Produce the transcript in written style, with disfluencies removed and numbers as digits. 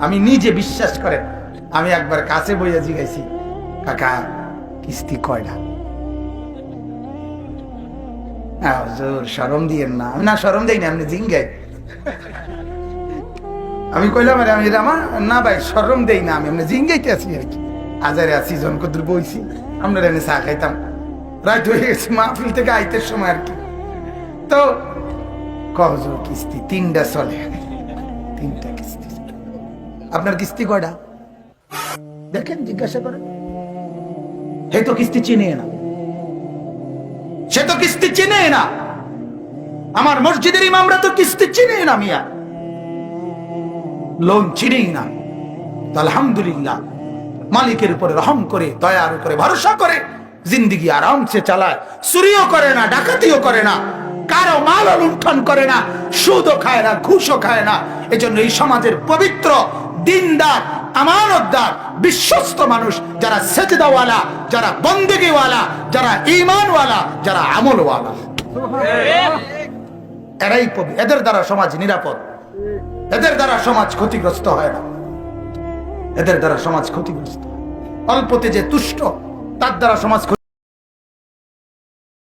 আমি নিজে বিশ্বাস করে আমি একবার কাছে বইয়া জিগাইছি, কাকা কিস্তি কয়টা? হুজুর শরম দিয়েন না। আমি না শরম দেই না, আপনি জিঙ্গাই। আমি কইলাম আরে আমি আমার না ভাই শরম দেই না, আমি এমনি জিঙ্গাইতে আছি আর কি। আজারে আছি জন কদুর বইছি, আমরা এনে চা খাইতাম, রাত হয়ে গেছে মাহফিল থেকে আইতের সময় আর কি। তো হুজুর কিস্তি 3টা চলে, 3টা কিস্তি। আপনার কিস্তি কয়টা দেখেন, জিজ্ঞাসা করেন। হে তো কিস্তি চিনে না, সে তো কিস্তি চিনে না। আমার মসজিদের ইমামরা তো কিস্তি চিনে না মিয়া, লোন চিনেই না। তো আলহামদুলিল্লাহ মালিকের উপরে রহম করে, দয়ার উপরে ভরসা করে জিন্দিগি আরামসে চালায়। চুরিও করে না, ডাকাতিও করে না, কারো মাল লুণ্ঠন করে না, সুদও খায় না, ঘুষও খায় না। এজন্য এই সমাজের পবিত্র, দিনদার, আমানতদার, বিশ্বস্ত মানুষ যারা সেজদাওয়ালা, যারা বন্দেগীওয়ালা, যারা ঈমানওয়ালা, যারা আমলওয়ালা, এরাই এদের দ্বারা সমাজ নিরাপদ, এদের দ্বারা সমাজ ক্ষতিগ্রস্ত হয় না, এদের দ্বারা সমাজ ক্ষতিগ্রস্ত। অল্পতে যে তুষ্ট তার দ্বারা সমাজ